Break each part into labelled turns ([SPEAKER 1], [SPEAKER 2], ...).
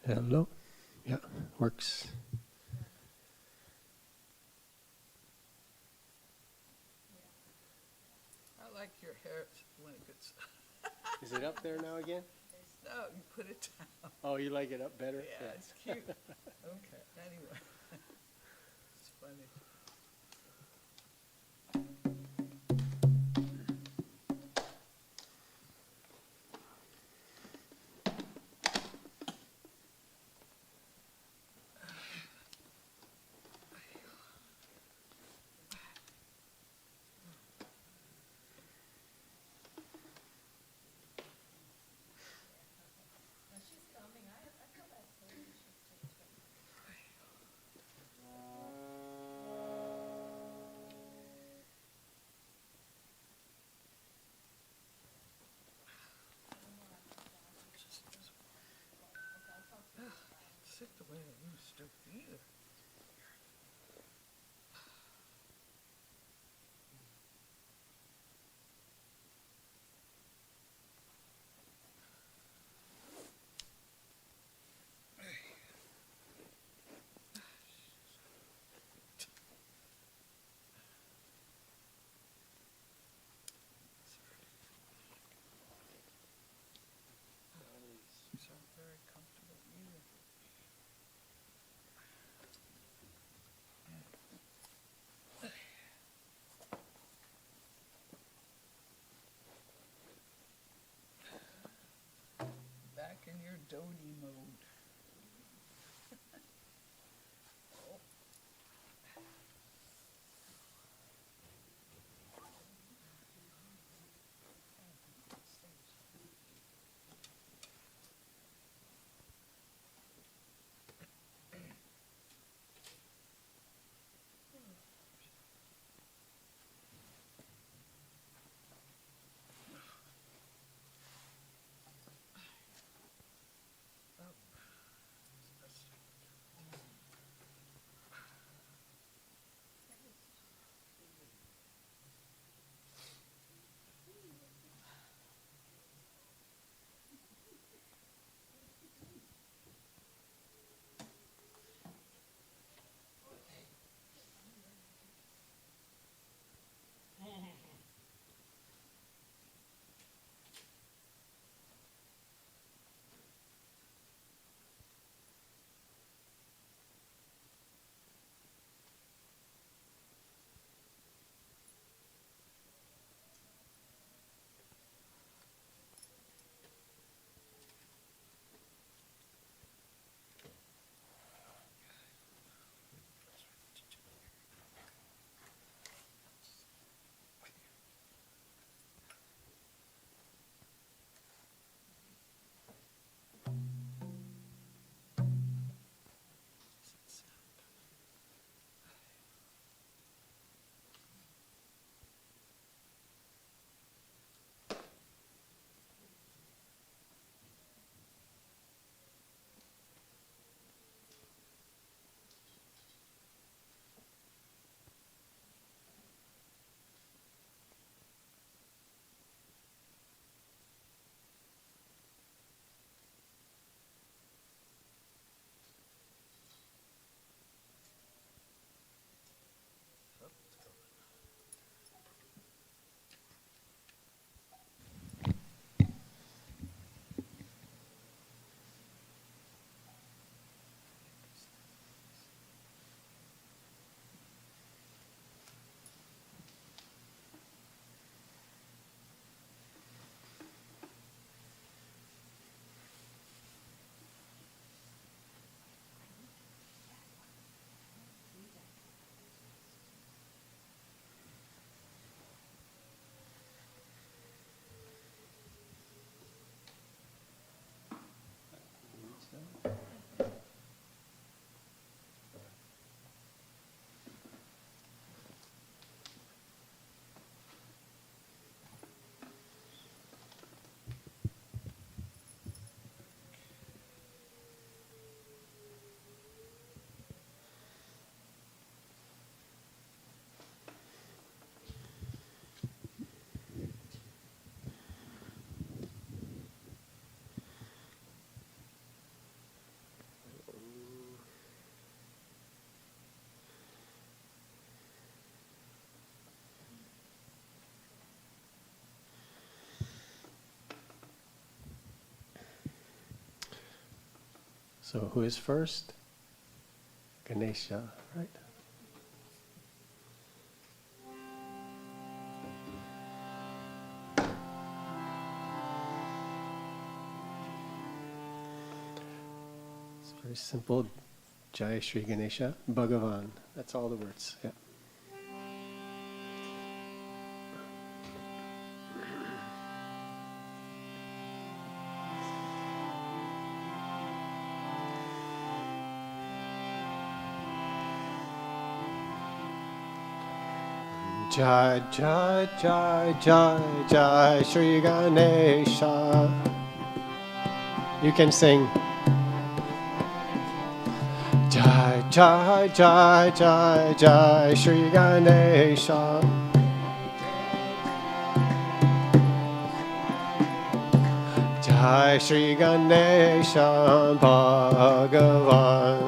[SPEAKER 1] Hello. Yeah, works.
[SPEAKER 2] I like your hair when it gets.
[SPEAKER 1] Is it up there now again?
[SPEAKER 2] No, you put it down.
[SPEAKER 1] Oh, you like it up better?
[SPEAKER 2] Yeah, it's cute. Okay, anyway. It's funny. Sick the way I used to either. These aren't very comfortable either. Back in your doty mode. Oh.
[SPEAKER 1] So who is first? Ganesha, right? It's very simple. Jai Shri Ganesha, Bhagavan. That's all the words. Yeah. Jai Jai Jai Jai Jai Shri Ganesha. You can sing. Jai Jai Jai Jai Jai Shri Ganesha. Jai Shri Ganesha Bhagavan.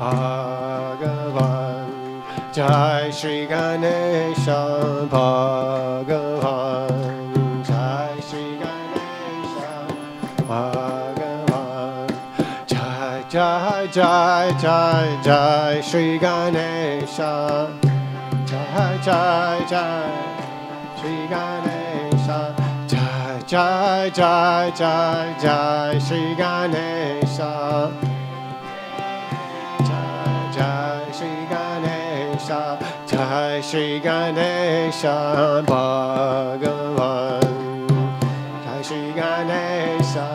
[SPEAKER 1] Bhagavan. Jai Shri Ganesha Bhagavan. Jai Shri Ganesha Bhagavan. Jai Jai Jai Jai Jai Shri Ganesha. Jai Jai Jai Shri Ganesha. Jai Jai Jai Jai Jai Shri Ganesha. Jai Shri Ganesha, Jai Shri Ganesha Bhagavan. Jai Shri Ganesha,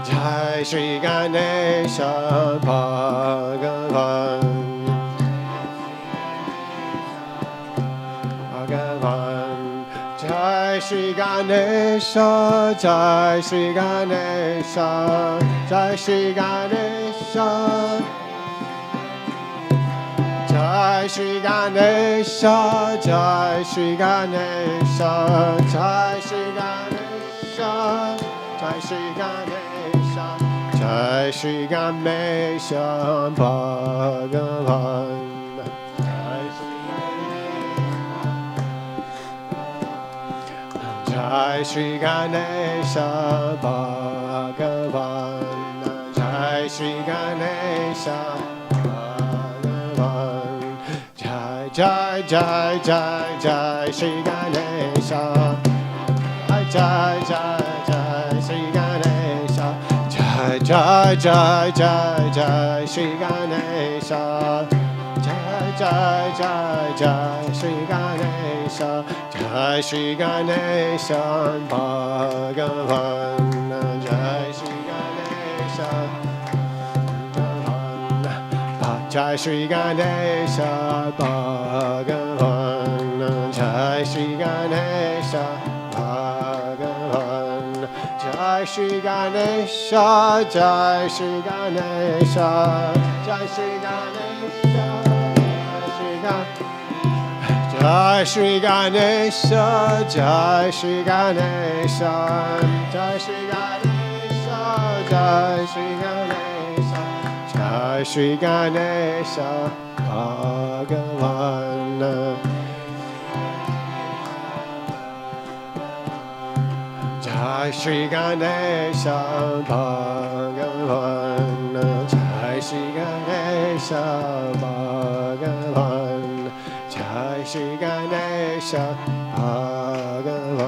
[SPEAKER 1] Jai Shri Ganesha Bhagavan. Bhagavan. Jai Shri Ganesha, Jai Shri Ganesha, Jai Shri Ganesha. Jai Shri Ganesha, Jai Shri Ganesha, Jai Shri Ganesha, Jai Shri Ganesha, Jai Shri Ganesha Bhagavan. Jai Shri Ganesha Bhagavan. Jai Shri Ganesha Bhagavan. Jai Jai Jai Jai Jai Shri Ganesha. Jai Jai Jai Jai Shri Ganesha. Jai Jai Jai Jai Jai Shri Ganesha. Jai Jai Jai Jai Shri Ganesha. Jai Shri Ganesha Bhagavan. Jai Shri Ganesha Bhagavan. Jai Shri Ganesha Bhagavan. Jai Shri Ganesha Bhagavan. Jai Shri Ganesha, Jai Shri Ganesha, Jai Shri Ganesha, Jai Shri Ganesha, Jai Shri Ganesha, Jai Shri Ganesha, Jai Shri Ganesha, Jai Shri Ganesha Bhagavan. Jai Shri Ganesha Bhagavan. Jai Shri Ganesha Bhagavan. Jai Shri Ganesha Bhagavan.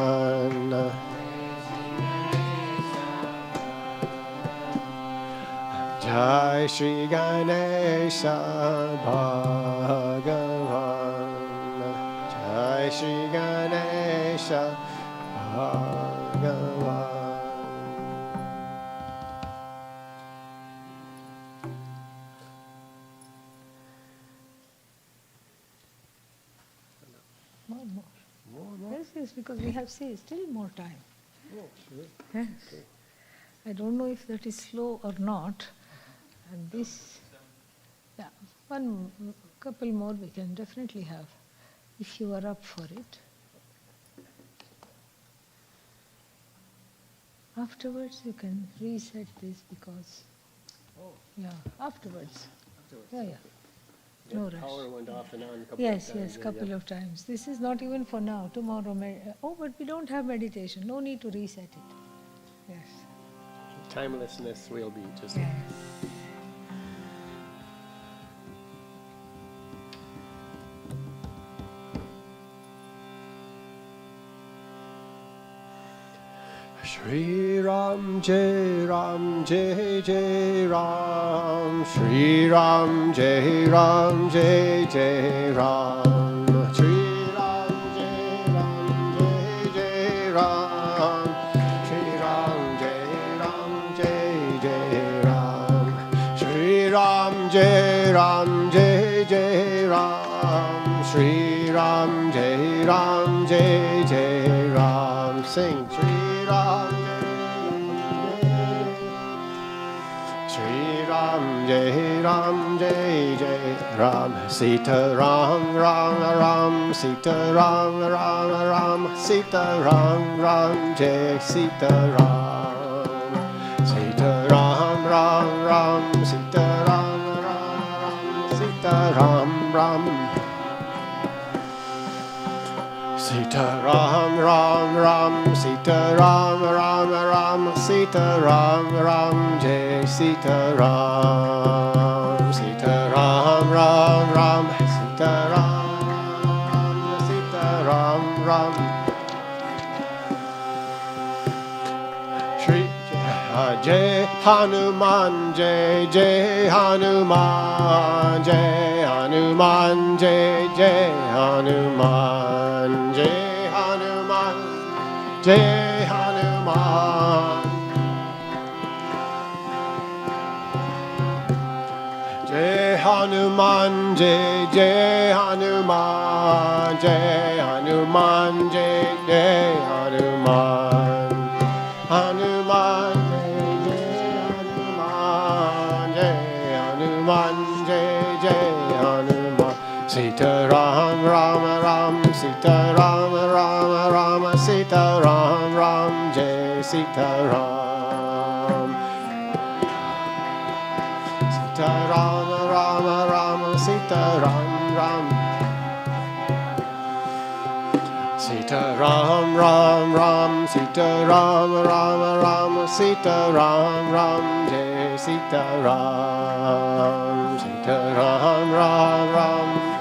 [SPEAKER 1] Jai Shri Ganesha Bhagavan. Jai Shri Ganesha Bhagavan.
[SPEAKER 2] More. Yes, because we have still more time.
[SPEAKER 1] Oh, sure.
[SPEAKER 2] Yes. I don't know if that is slow or not. And this, yeah, one couple more we can definitely have, if you are up for it. Afterwards you can reset this because, yeah, afterwards. Yeah. No
[SPEAKER 1] The
[SPEAKER 2] rush.
[SPEAKER 1] power went off and on a couple
[SPEAKER 2] Yes,
[SPEAKER 1] of times.
[SPEAKER 2] yes, couple of times. This is not even for now. Tomorrow, but we don't have meditation. No need to reset it. Yes.
[SPEAKER 1] Timelessness will be just.
[SPEAKER 2] Yes.
[SPEAKER 1] Shri Ram Jai Ram Jai Jai Ram, Shri Ram Jai Ram Jai Jai Ram, Shri Ram Jai Ram Jai Jai Ram, Shri Ram Jai Ram Jai Jai Ram, Shri Ram Jai Ram Jai Jai Ram, Shri Ram Jai Ram Jai Jai Ram. Sing Shri Ram Jai Ram Jai Jai Ram, Sita Ram Ram Ram, Sita Ram Ram Ram, Sita Ram Ram Jai Sita Ram, Sita Ram Ram Ram, Sita Ram Ram Ram, Sita Ram Ram. Sita Ram Ram Ram, Sita Ram Ram Ram, Sita Ram Ram Jai Sita Ram, Sita Ram Ram Ram, Sita Ram Ram, Sita Ram Ram. Shri Jai Hanuman, Jai Jai Hanuman, Jai Hanuman, Jai Jai Hanuman, Jai Hanuman, Jai Hanuman, Jai Hanuman, Jai Jai Hanuman, Jai Hanuman, Jai Jai Hanuman, Hanuman. Jai Jai Hanuman, Sita Ram Ram Ram, Sita Ram Ram Ram, Sita Ram Ram Jai Sita Ram, Sita Ram Ram Ram, Sita Ram Ram, Sita Ram Ram Ram, Sita Ram Ram Ram, Sita Ram Ram Jai Sita Ram, Sita Ram Ram Ram.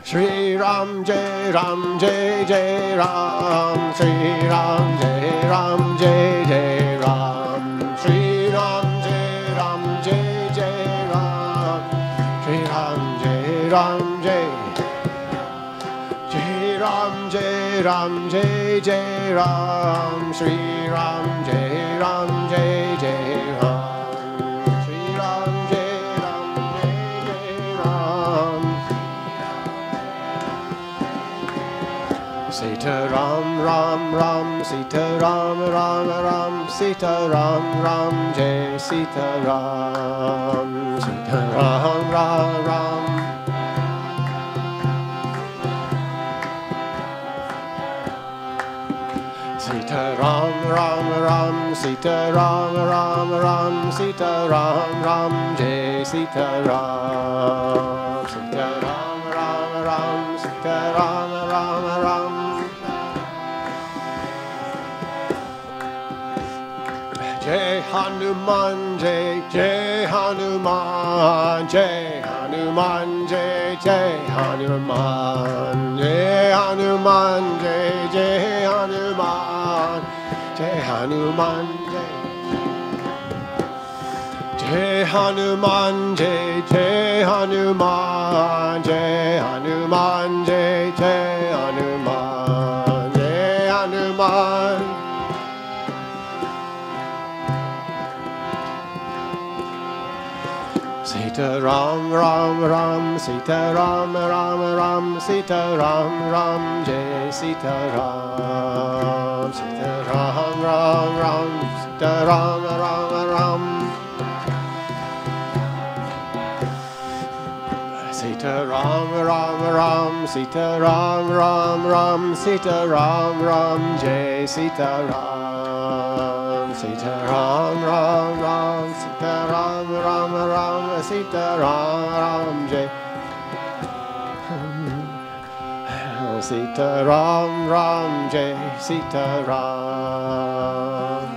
[SPEAKER 1] Shri Ram Jai Ram Jai Jai Ram, Shri Ram Jai Ram Jai Jai Ram, Shri Ram Jai Ram Jai Jai Ram, Shri Ram Jai Ram Jai, Shri Ram Jai Ram Jai Jai Ram, Shri Ram Jai Ram Jai Jai Ram, Shri Ram Jai Ram Jai Jai Ram. Sita Ram Ram Ram, Sita Ram Ram Ram, Sita Ram Ram Jai Sita Ram, Sita Ram Ram Ram. Sita Ram Ram Ram, Sita Ram Ram Ram, Sita Ram Ram Jai Sita Ram, Sita Ram Ram Ram, Sita Ram Ram Ram. Jai Hanuman, Jai Jai Hanuman, Jai Hanuman, Jai Jai Hanuman, Jai Hanuman, Jai Jai Hanuman, Jai Hanuman, Jai Hanuman, Jai Jai Hanuman, Jai Hanuman, Jai Jai Hanuman, Jai Hanuman. Sita Ram Ram Ram, Sita Ram Ram Ram, Sita Ram Ram Jai Sita Ram, Sita Ram Ram Ram, Sita Ram Ram Ram. Sita Ram Ram Ram, Sita Ram Ram Ram, Sita Ram Ram Jai Sita Ram, Sita Ram Ram Ram Sita Ram Ram Ram Sita Ram Ram Jai Sita Ram Ram Jai Sita Ram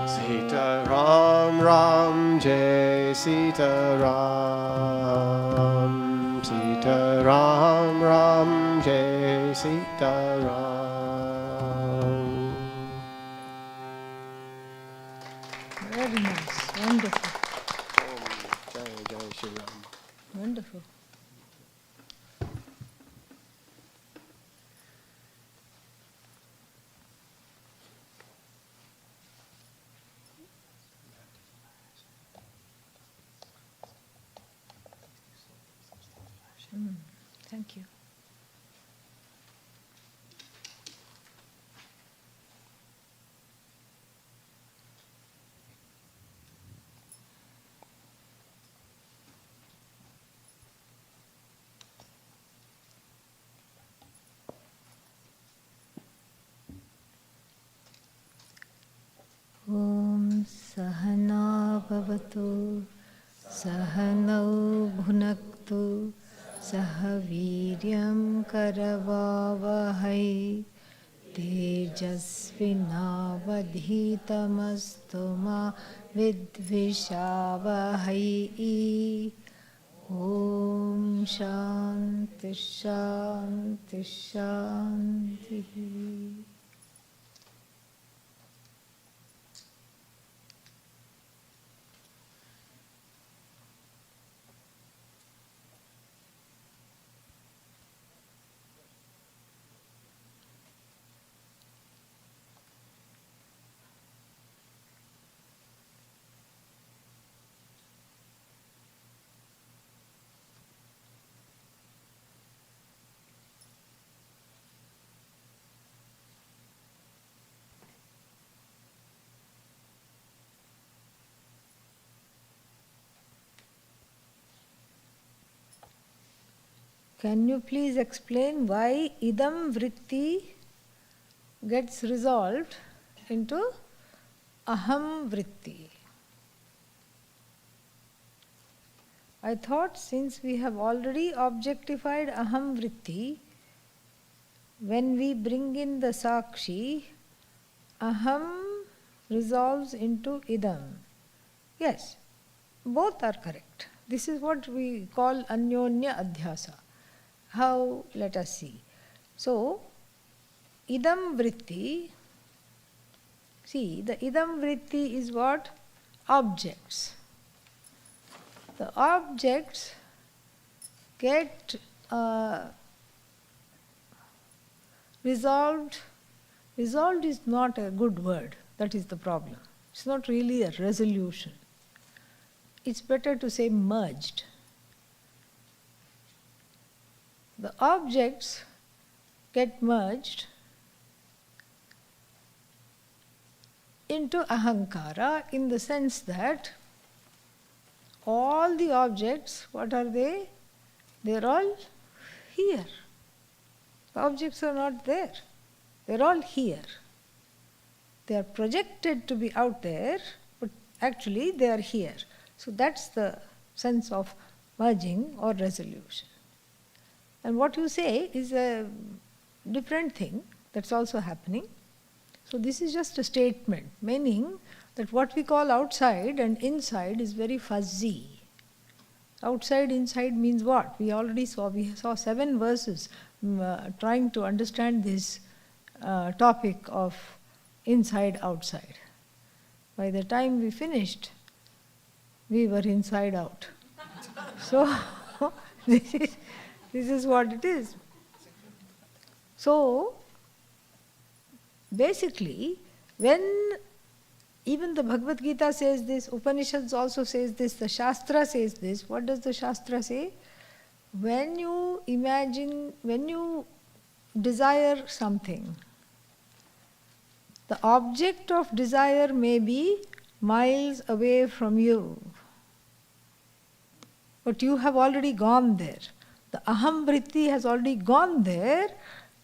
[SPEAKER 1] Sita Ram Ram Jai Sita Ram Sita Ram Ram Jai Sita Ram.
[SPEAKER 2] Very nice, wonderful.
[SPEAKER 1] Jai Jai Shri Ram.
[SPEAKER 2] Wonderful. Thank you. Om Sahana Bhavatu Sahanau Bhunaktu Sahaviryam Karavavahai Tejasvinavadhitamastu ma vidvishavahai. Om Shanti Shanti Shanti. Can you please explain why idam vritti gets resolved into aham vritti? I thought since we have already objectified aham vritti, when we bring in the sakshi, aham resolves into idam. Yes, both are correct. This is what we call anyonya adhyasa. How? Let us see. So, idam vritti, see, the idam vritti is what? Objects. The objects get resolved. Resolved is not a good word. That is the problem. It's not really a resolution. It's better to say merged. The objects get merged into ahankara in the sense that all the objects, what are they? They're all here. The objects are not there. They're all here. They are projected to be out there, but actually they are here. So that's the sense of merging or resolution. And what you say is a different thing that's also happening. So this is just a statement, meaning that what we call outside and inside is very fuzzy. Outside, inside means what? We already saw. We saw 7 verses trying to understand this topic of inside, outside. By the time we finished, we were inside out. So this is what it is. So basically, when even the Bhagavad Gita says this, Upanishads also says this, the Shastra says this, what does the Shastra say? When you imagine, when you desire something, the object of desire may be miles away from you, but you have already gone there. The aham vritti has already gone there,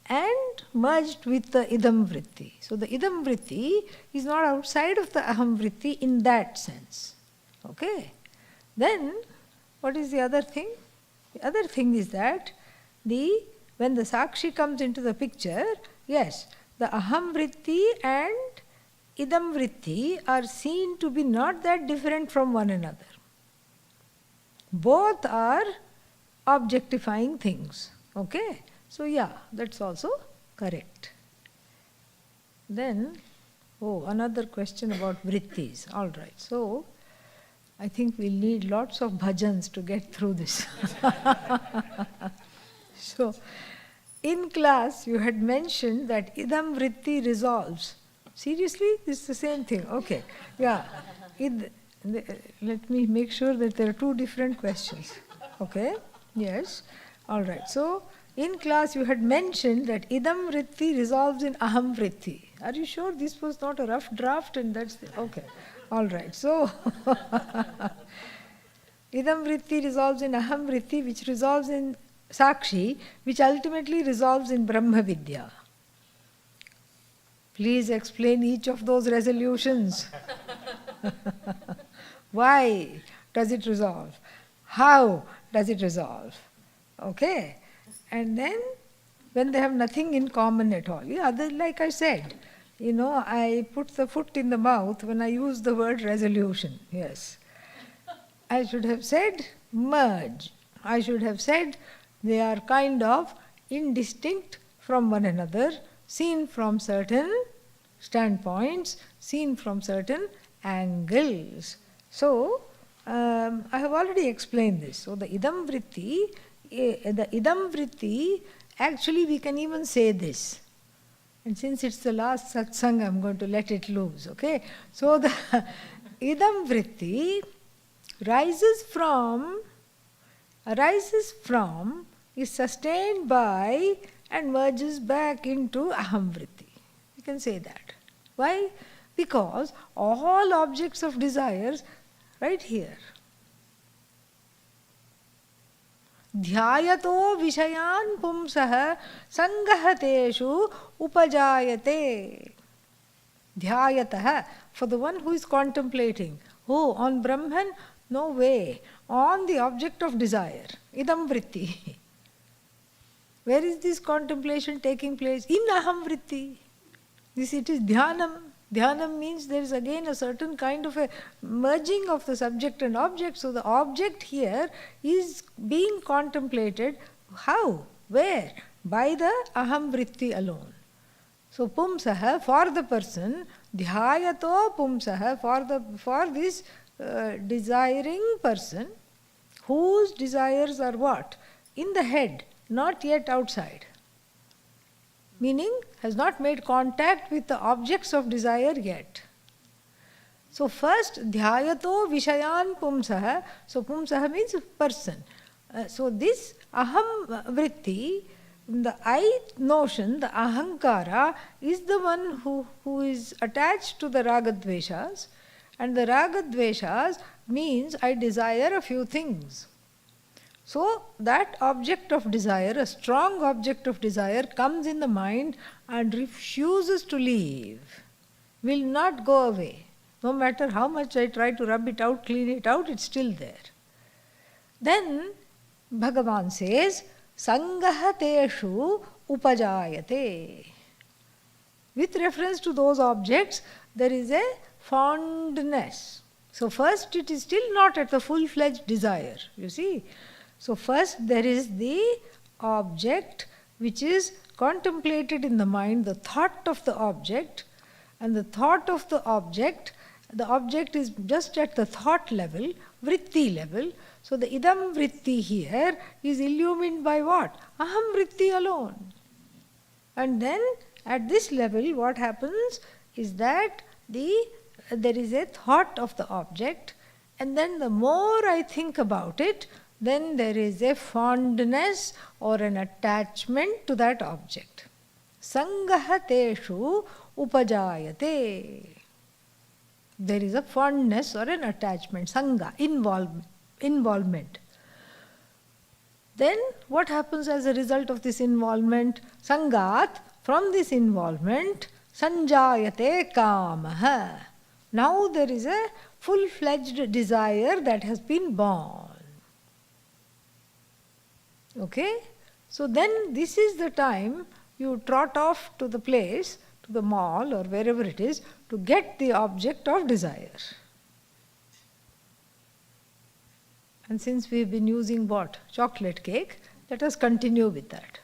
[SPEAKER 2] and merged with the idam vritti. So the idam vritti is not outside of the aham vritti in that sense. Okay? Then, what is the other thing? The other thing is that when the sakshi comes into the picture, yes, the aham vritti and idam vritti are seen to be not that different from one another. Both are objectifying things. Okay? So yeah, that's also correct. Then, another question about vrittis. All right. So, I think we'll need lots of bhajans to get through this. So, in class you had mentioned that idam vritti resolves. Seriously? This is the same thing. Okay. Yeah. Let me make sure that there are two different questions. Okay? Yes. All right. So, in class you had mentioned that idam vritti resolves in aham vritti. Are you sure this was not a rough draft and that's okay. All right. So, idam vritti resolves in aham vritti, which resolves in sakshi, which ultimately resolves in Brahma Vidya. Please explain each of those resolutions. Why does it resolve? How does it resolve? Okay? And then, when they have nothing in common at all. Yeah, like I said, I put the foot in the mouth when I use the word resolution. Yes. I should have said merge. I should have said they are kind of indistinct from one another, seen from certain standpoints, seen from certain angles. So, I have already explained this. So, the idam vritti, actually we can even say this. And since it's the last satsang, I'm going to let it loose, okay? So, the idam vritti arises from, is sustained by, and merges back into aham vritti. You can say that. Why? Because all objects of desires, right here, dhyayato vishayan pumsah sangahateshu upajayate. Dhyayatah, for the one who is contemplating. On Brahman? No way. On the object of desire, idam vritti. Where is this contemplation taking place? In aham vritti. It is dhyanam. Dhyanam means there is again a certain kind of a merging of the subject and object. So the object here is being contemplated. How? Where? By the aham vritti alone. So pumsaha, for the person, dhyayato pumsaha, for this desiring person, whose desires are what? In the head, not yet outside. Meaning, has not made contact with the objects of desire yet. So first, dhyayato vishayan pumsaha. So pumsaha means person. So this aham vritti, the I notion, the ahankara, is the one who is attached to the ragadveshas. And the ragadveshas means I desire a few things. So that object of desire, a strong object of desire, comes in the mind and refuses to leave, will not go away. No matter how much I try to rub it out, clean it out, it's still there. Then Bhagavan says, Sangahateshu upajayate. With reference to those objects, there is a fondness. So first it is still not at the full-fledged desire, you see. So first there is the object which is contemplated in the mind, the thought of the object, and the thought of the object is just at the thought level, vritti level. So the idam vritti here is illumined by what? Aham vritti alone. And then at this level what happens is that there is a thought of the object, and then the more I think about it, then there is a fondness or an attachment to that object. Sangahateshu upajayate. There is a fondness or an attachment, sangha, involvement. Then what happens as a result of this involvement? Sangat, from this involvement, sanjayate kamaha. Now there is a full-fledged desire that has been born. Okay? So then this is the time you trot off to the place, to the mall or wherever it is, to get the object of desire. And since we've been using what? Chocolate cake, let us continue with that.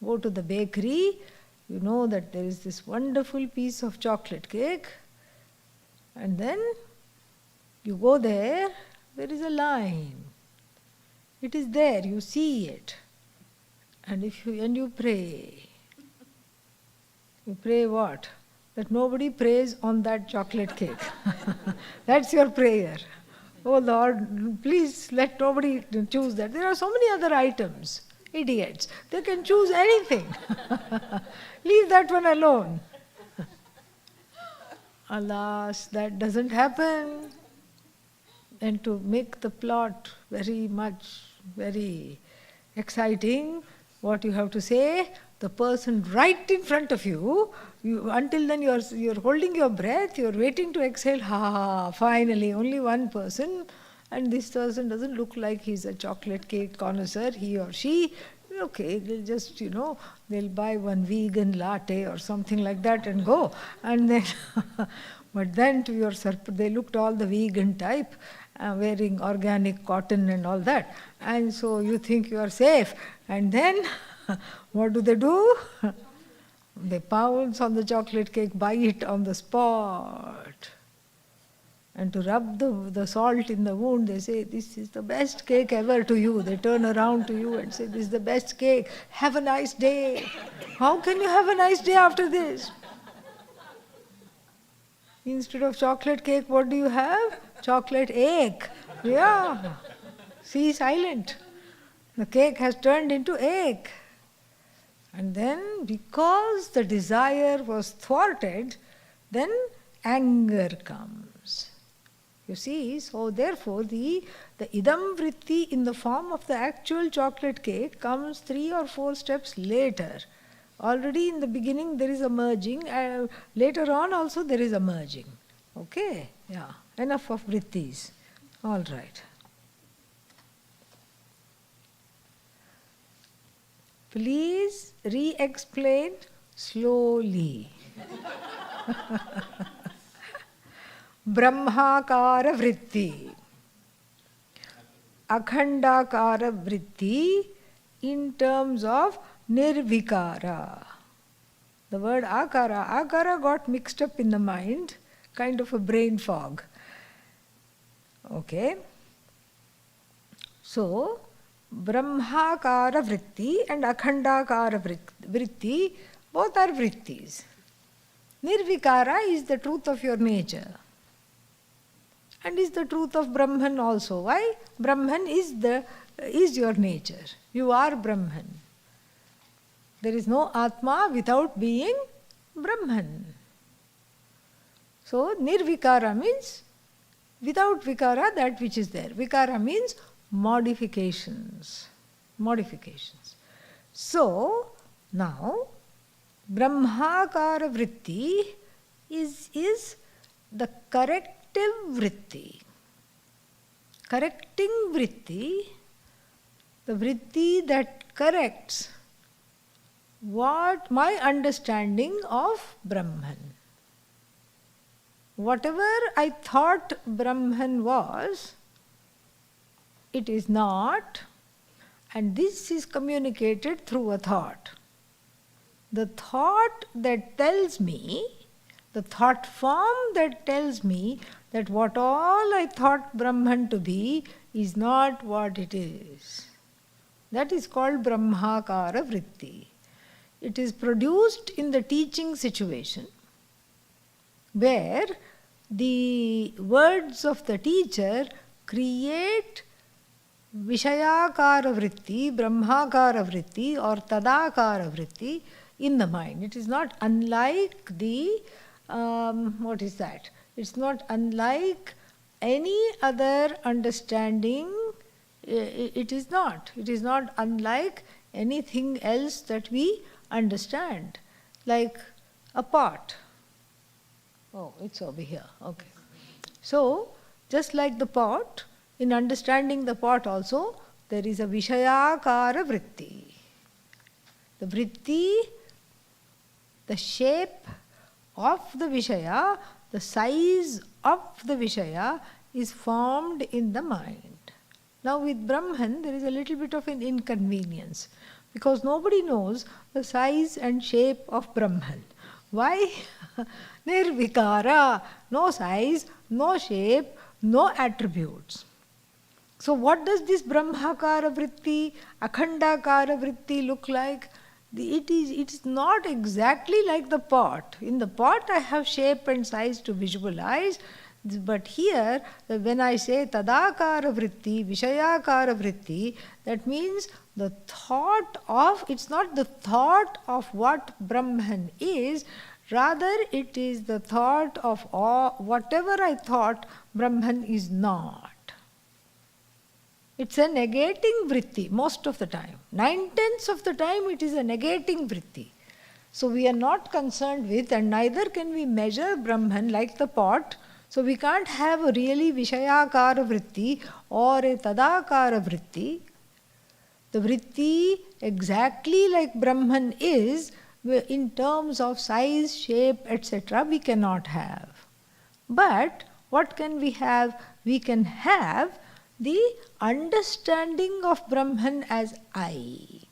[SPEAKER 2] Go to the bakery, you know that there is this wonderful piece of chocolate cake, and then you go there is a line. It is there, you see it. And you pray. You pray what? That nobody prays on that chocolate cake. That's your prayer. Oh Lord, please let nobody choose that. There are so many other items. Idiots. They can choose anything. Leave that one alone. Alas, that doesn't happen. And to make the plot very exciting, what you have to say, the person right in front of you, until then you're holding your breath, you're waiting to exhale, finally, only one person, and this person doesn't look like he's a chocolate cake connoisseur, he or she, okay, they'll just, they'll buy one vegan latte or something like that and go, and then, but then to your surprise, they looked all the vegan type, wearing organic cotton and all that, and so you think you are safe, and then what do? They pounce on the chocolate cake, buy it on the spot. And to rub the salt in the wound, they say, this is the best cake ever to you. They turn around to you and say, this is the best cake. Have a nice day. How can you have a nice day after this? Instead of chocolate cake, what do you have? Chocolate egg. Yeah. See, silent. The cake has turned into egg. And then, because the desire was thwarted, then anger comes. You see, so therefore the idam vritti in the form of the actual chocolate cake comes 3 or 4 steps later. Already in the beginning there is a merging, later on also there is a merging. Okay? Yeah. Enough of vrittis. All right. Please re-explain slowly. Brahmakara vritti, Akhandakara vritti in terms of nirvikara. The word akara got mixed up in the mind, kind of a brain fog. Okay? So, Brahmakara vritti and Akhandakara vritti, both are vrittis. Nirvikara is the truth of your nature. And is the truth of Brahman also. Why? Brahman is your nature. You are Brahman. There is no Atma without being Brahman. So, nirvikara means without vikara, that which is there. Vikara means modifications. So, now, Brahmakara vritti is the corrective vritti. Correcting vritti, the vritti that corrects what my understanding of Brahman. Whatever I thought Brahman was, it is not, and this is communicated through a thought. The thought that tells me, the thought form that tells me that what all I thought Brahman to be is not what it is. That is called Brahmakara vritti. It is produced in the teaching situation where the words of the teacher create Vishayakara vritti, Brahmakara vritti or Tadakara vritti in the mind. It is not unlike the, what is that? It's not unlike any other understanding It is not. It is not unlike anything else that we understand. Like a pot. Oh, it's over here. Okay. So, just like the pot, in understanding the pot also, there is a Vishayakara Vritti. The Vritti, the shape of the Vishaya, the size of the Vishaya is formed in the mind. Now with Brahman, there is a little bit of an inconvenience because nobody knows the size and shape of Brahman. Why? Nirvikara, no size, no shape, no attributes. So what does this Brahmakara Vritti, Akhandakara Vritti look like? It is not exactly like the pot. In the pot I have shape and size to visualize, but here when I say Tadakara Vritti, Vishayakara Vritti, that means the thought of, it's not the thought of what Brahman is, rather it is the thought of whatever I thought Brahman is not. It's a negating vritti most of the time. 9/10 of the time it is a negating vritti. So we are not concerned with, and neither can we measure Brahman like the pot. So we can't have a really Vishayakara vritti or a Tadakara vritti. The vritti exactly like Brahman is, in terms of size, shape, etc., we cannot have. But what can we have? We can have the understanding of Brahman as I.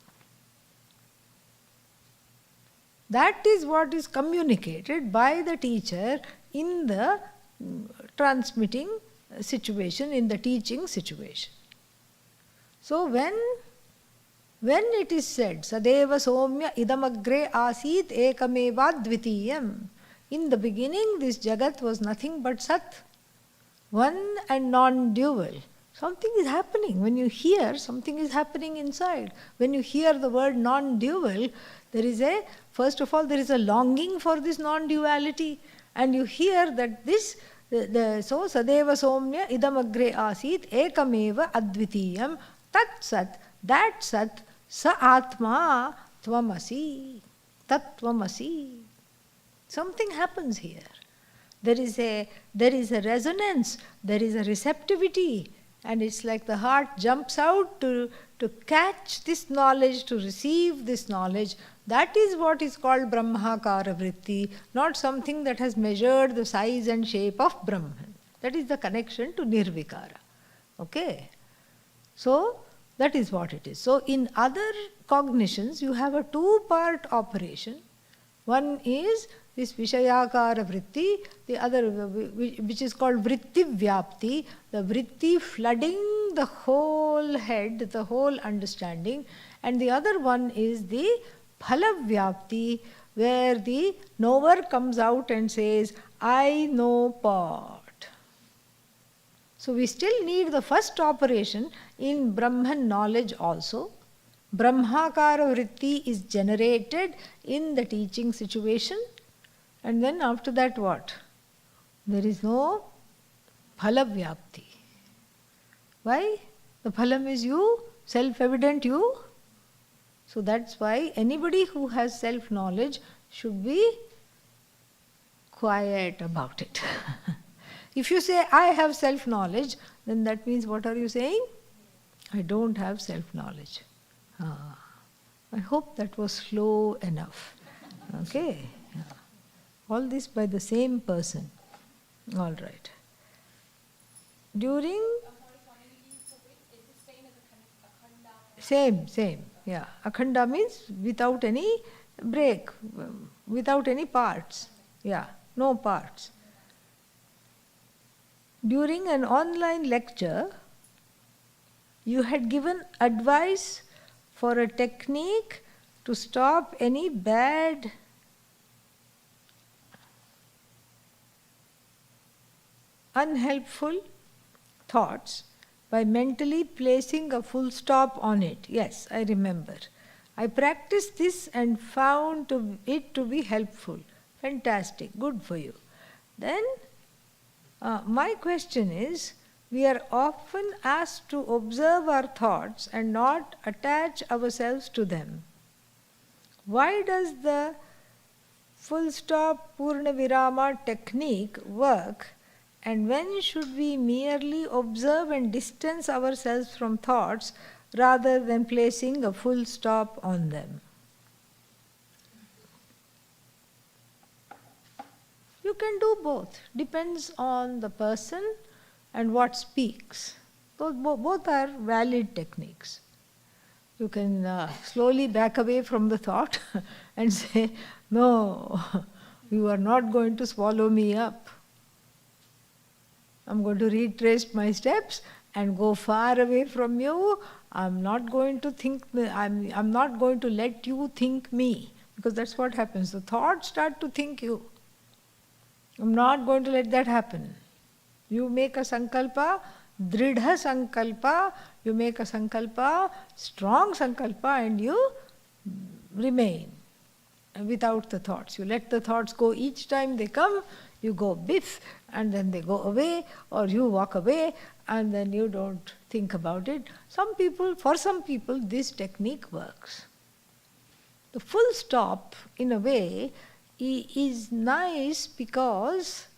[SPEAKER 2] That is what is communicated by the teacher in the transmitting situation, in the teaching situation. So when it is said, Sadeva Somya idamagre asit ekameva dvitiyam, in the beginning this Jagat was nothing but Sat, one and non-dual. Something is happening. When you hear, something is happening inside. When you hear the word non-dual, first of all, there is a longing for this non-duality. And you hear that so Sadeva Somya idamagre asit ekameva advitiyam tat sat, that sat, sa atma tvamasi, tat tvamasi. Something happens here. There is a resonance, there is a receptivity. And it's like the heart jumps out to catch this knowledge, to receive this knowledge. That is what is called Brahmakara Vritti, not something that has measured the size and shape of Brahman. That is the connection to Nirvikara. Okay? So, that is what it is. So, in other cognitions, you have a two-part operation. One is this Vishayakara Vritti, the other which is called Vritti Vyapti, the Vritti flooding the whole head, the whole understanding, and the other one is the Phala Vyapti, where the knower comes out and says, I know pot. So we still need the first operation in Brahman knowledge also. Brahmakara Vritti is generated in the teaching situation. And then after that what? There is no phala vyapti. Why? The phalam is you, self-evident you. So that's why anybody who has self-knowledge should be quiet about it. If you say, I have self-knowledge, then that means what are you saying? I don't have self-knowledge. I hope that was slow enough. Okay. All this by the same person. All right. During... Same. Yeah. Akhanda means without any break, without any parts. Yeah, no parts. During an online lecture, you had given advice for a technique to stop any bad unhelpful thoughts by mentally placing a full stop on it. Yes, I remember. I practiced this and found it to be helpful. Fantastic, good for you. Then my question is, we are often asked to observe our thoughts and not attach ourselves to them. Why does the full stop Purna Virama technique work, and when should we merely observe and distance ourselves from thoughts rather than placing a full stop on them? You can do both. Depends on the person and what speaks. Both are valid techniques. You can slowly back away from the thought and say, no, you are not going to swallow me up. I'm going to retrace my steps and go far away from you. I'm not going to think, I'm not going to let you think me, because that's what happens. The thoughts start to think you. I'm not going to let that happen. You make a sankalpa, dridha sankalpa, you make a sankalpa, strong sankalpa, and you remain without the thoughts. You let the thoughts go. Each time they come, you go biff, and then they go away, or you walk away, and then you don't think about it. For some people, this technique works. The full stop, in a way, is nice because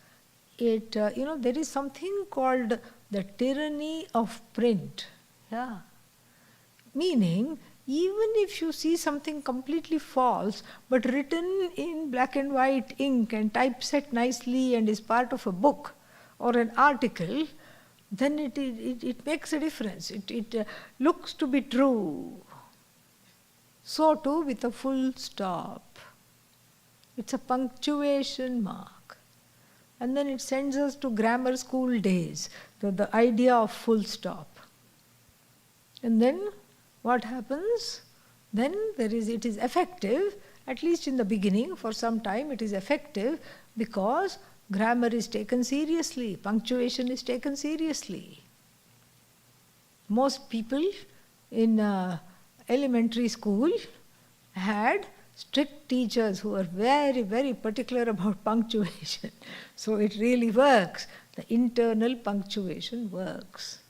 [SPEAKER 2] it, there is something called the tyranny of print. Yeah. Meaning, even if you see something completely false, but written in black and white ink and typeset nicely and is part of a book or an article, then it makes a difference. It looks to be true. So too with a full stop. It's a punctuation mark. And then it sends us to grammar school days, the idea of full stop. And then what happens? Then it is effective, at least in the beginning, for some time it is effective because grammar is taken seriously, punctuation is taken seriously. Most people in elementary school had strict teachers who were very, very particular about punctuation. So it really works. The internal punctuation works.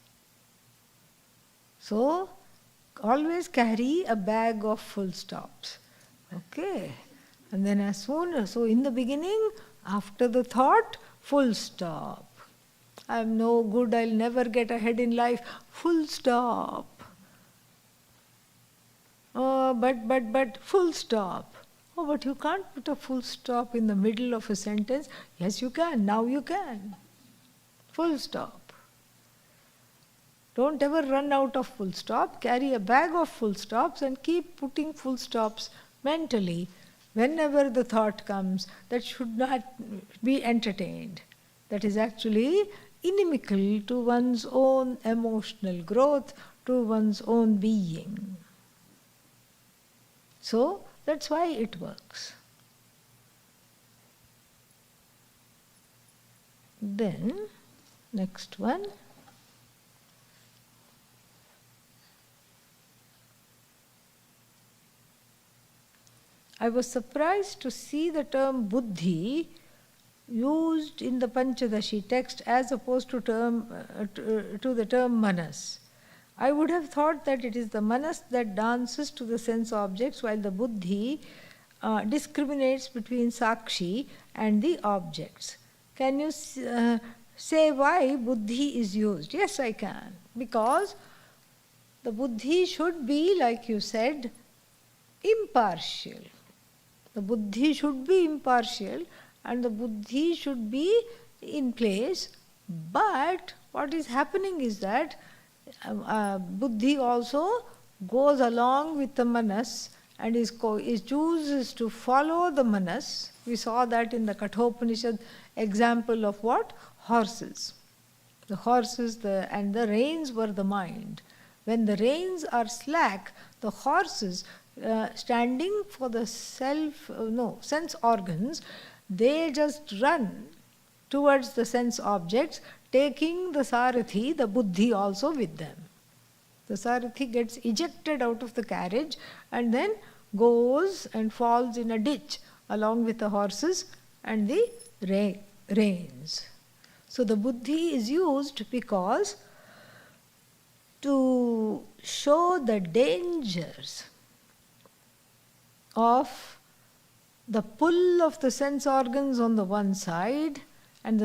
[SPEAKER 2] So always carry a bag of full stops. Okay? And then so in the beginning, after the thought, full stop. I'm no good, I'll never get ahead in life, full stop. But full stop. Oh, but you can't put a full stop in the middle of a sentence. Yes, you can. Now you can. Full stop. Don't ever run out of full stop. Carry a bag of full stops and keep putting full stops mentally whenever the thought comes that should not be entertained. That is actually inimical to one's own emotional growth, to one's own being. So that's why it works. Then, next one. I was surprised to see the term buddhi used in the Panchadashi text as opposed to the term manas. I would have thought that it is the manas that dances to the sense objects, while the buddhi discriminates between sakshi and the objects. Can you say why buddhi is used? Yes, I can. Because the buddhi should be, like you said, impartial. The buddhi should be impartial and the buddhi should be in place. But what is happening is that buddhi also goes along with the manas and chooses to follow the manas. We saw that in the Kathopanishad example of what? Horses. The horses and the reins were the mind. When the reins are slack, the horses standing for the sense organs, they just run towards the sense objects, taking the sarathi, the buddhi also with them. The sarathi gets ejected out of the carriage and then goes and falls in a ditch along with the horses and the reins. So the buddhi is used because to show the dangers of the pull of the sense organs on the one side and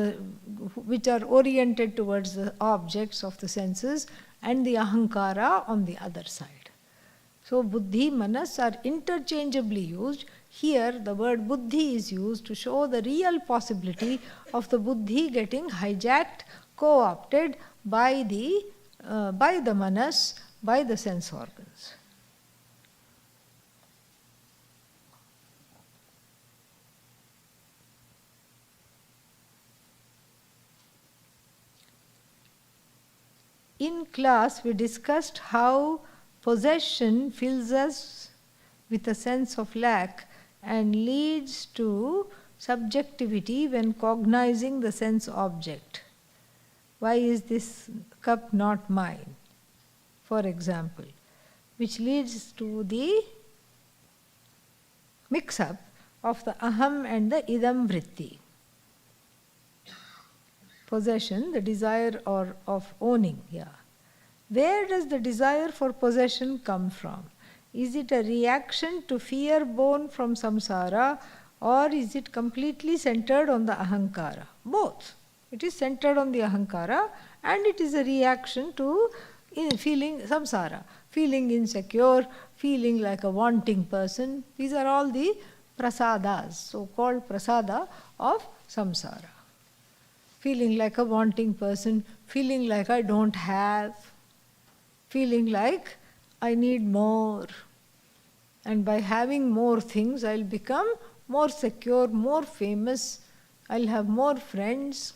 [SPEAKER 2] which are oriented towards the objects of the senses, and the ahankara on the other side. So buddhi, manas are interchangeably used. Here the word buddhi is used to show the real possibility of the buddhi getting hijacked, co-opted by the manas, by the sense organs. In class, we discussed how possession fills us with a sense of lack and leads to subjectivity when cognizing the sense object. Why is this cup not mine? For example, which leads to the mix-up of the aham and the idam vritti. Possession, the desire of owning, Where does the desire for possession come from? Is it a reaction to fear born from samsara, or is it completely centered on the ahankara? Both. It is centered on the ahankara and it is a reaction to feeling samsara, feeling insecure, feeling like a wanting person. These are all the prasadas, so-called prasada of samsara. Feeling like a wanting person, feeling like I don't have, feeling like I need more. And by having more things, I'll become more secure, more famous, I'll have more friends.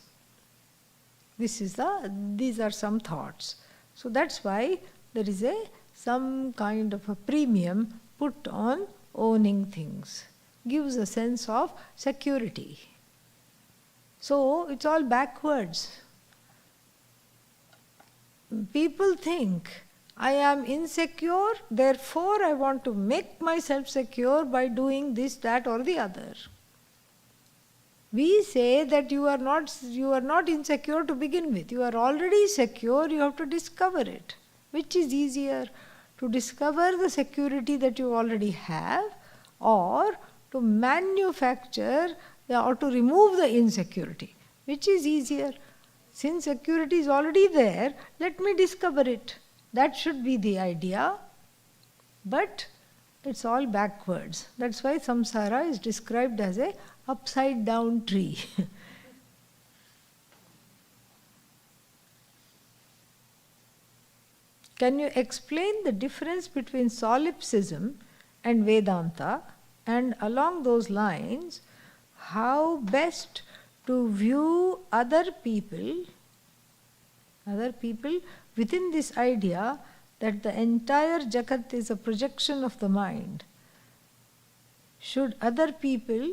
[SPEAKER 2] These are some thoughts. So that's why there is some kind of a premium put on owning things. Gives a sense of security. So it's all backwards. People think, I am insecure, therefore I want to make myself secure by doing this, that or the other. We say that you are not insecure to begin with. You are already secure, you have to discover it. Which is easier, to discover the security that you already have, or to manufacture or to remove the insecurity? Which is easier? Since security is already there, let me discover it. That should be the idea. But it's all backwards. That's why samsara is described as a upside down tree. Can you explain the difference between solipsism and Vedanta, and along those lines, how best to view other people within this idea that the entire Jagat is a projection of the mind? Should other people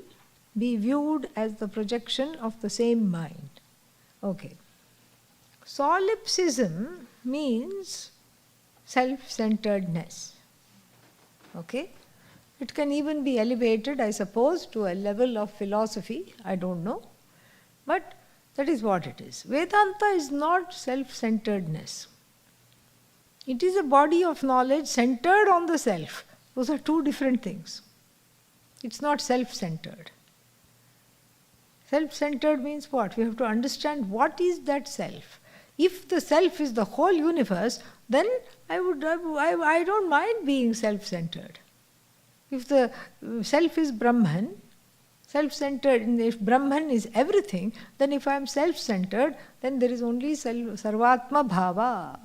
[SPEAKER 2] be viewed as the projection of the same mind? Okay. Solipsism means self-centeredness. Okay? It can even be elevated, I suppose, to a level of philosophy, I don't know. But that is what it is. Vedanta is not self-centeredness. It is a body of knowledge centered on the self. Those are two different things. It's not self-centered. Self-centered means what? We have to understand what is that self. If the self is the whole universe, then I don't mind being self-centered. If the self is Brahman, self-centered, if Brahman is everything, then if I am self-centered, then there is only Sarvatma Bhava.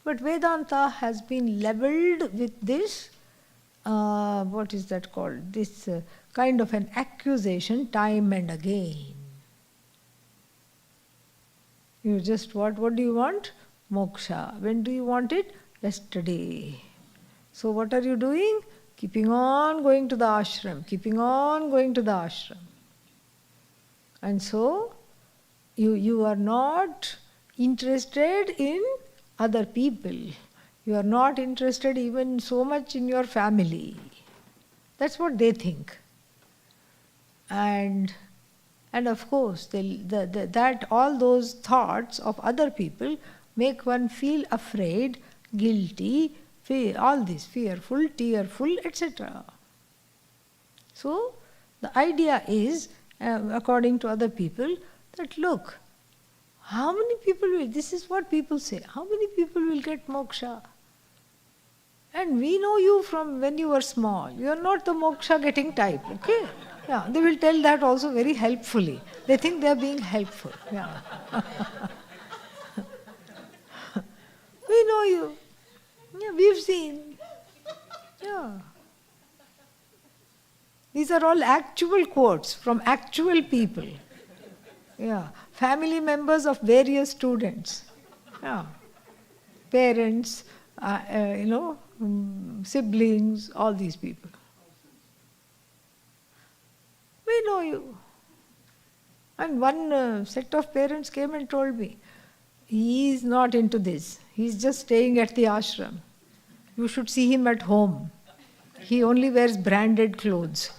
[SPEAKER 2] But Vedanta has been leveled with this, what is that called? This kind of an accusation time and again. You just what do you want? Moksha. When do you want it? Yesterday. So what are you doing? Keeping on going to the ashram, keeping on going to the ashram. And so you are not interested in other people. You are not interested even so much in your family. That's what they think. And And of course, that all those thoughts of other people make one feel afraid, guilty, all this, fearful, tearful, etc. So, the idea is, according to other people, that look, how many people will, this is what people say, how many people will get moksha? And we know you from when you were small. You are not the moksha getting type, okay? Yeah, they will tell that also very helpfully. They think they are being helpful. Yeah. We know you. Yeah, we've seen. Yeah. These are all actual quotes from actual people. Yeah. Family members of various students. Yeah. Parents, siblings, all these people. We know you. And one set of parents came and told me, he is not into this. He is just staying at the ashram. You should see him at home. He only wears branded clothes.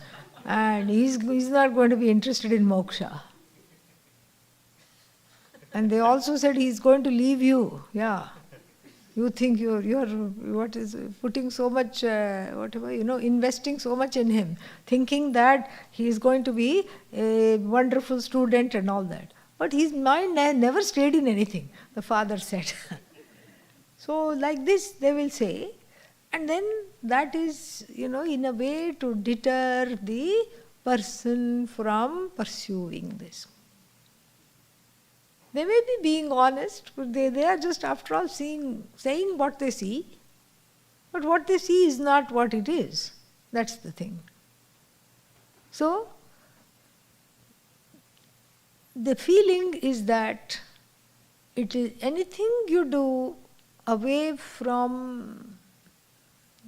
[SPEAKER 2] And he's not going to be interested in moksha. And they also said he's going to leave you. Yeah. You think you're putting so much, investing so much in him, thinking that he is going to be a wonderful student and all that. But his mind never stayed in anything, the father said. So like this they will say, and then that is, in a way to deter the person from pursuing this. They may be being honest, but they are just after all saying what they see. But what they see is not what it is. That's the thing. So, the feeling is that it is anything you do away from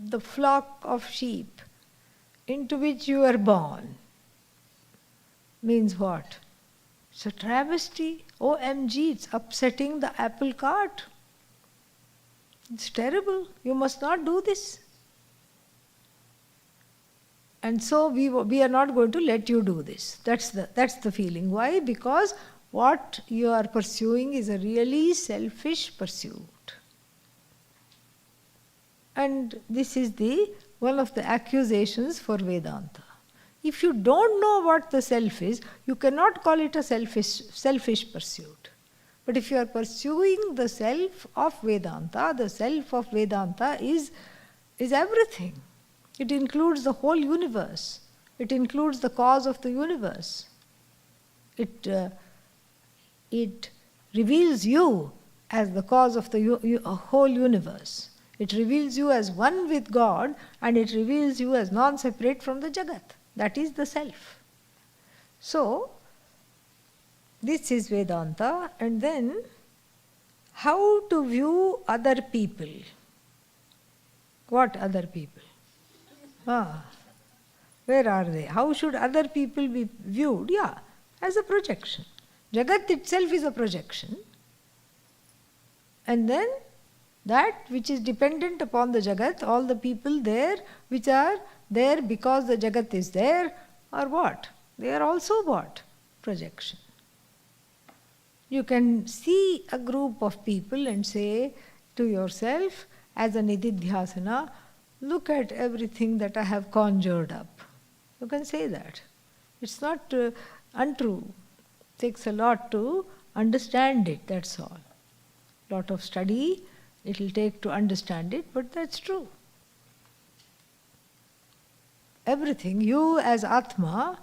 [SPEAKER 2] the flock of sheep into which you are born means what? It's a travesty. OMG, it's upsetting the apple cart. It's terrible. You must not do this. And so we are not going to let you do this. That's the feeling. Why? Because what you are pursuing is a really selfish pursuit. And this is one of the accusations for Vedanta. If you don't know what the self is, you cannot call it a selfish pursuit. But if you are pursuing the self of Vedanta, the self of Vedanta is everything. It includes the whole universe. It includes the cause of the universe. It reveals you as the cause of the whole universe. It reveals you as one with God, and it reveals you as non-separate from the Jagat. That is the self. So, this is Vedanta. And then, how to view other people. What other people? Where are they? How should other people be viewed? Yeah, as a projection. Jagat itself is a projection. And then, that which is dependent upon the Jagat, all the people there, which are there because the Jagat is there, are what? They are also what? Projection. You can see a group of people and say to yourself, as a nididhyasana, look at everything that I have conjured up. You can say that. It's not untrue. It takes a lot to understand it, that's all. Lot of study it will take to understand it, but that's true. Everything, you as Atma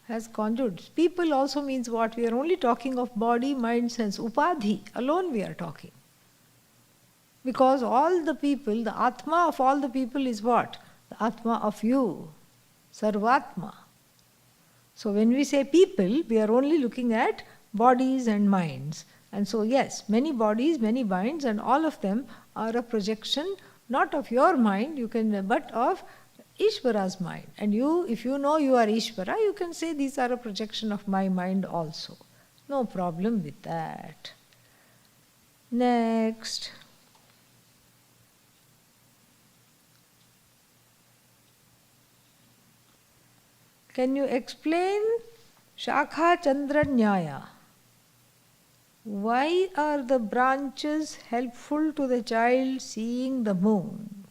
[SPEAKER 2] has conjured. People also means what? We are only talking of body, mind, sense. Upadhi alone we are talking. Because all the people, the Atma of all the people is what? The Atma of you. Sarvatma. So when we say people, we are only looking at bodies and minds. And so yes, many bodies, many minds, and all of them are a projection, not of your mind, but of Ishvara's mind. And you, if you know you are Ishvara, you can say these are a projection of my mind also. No problem with that. Next. Can you explain Shakha Chandra Nyaya. Why are the branches helpful to the child seeing the moon?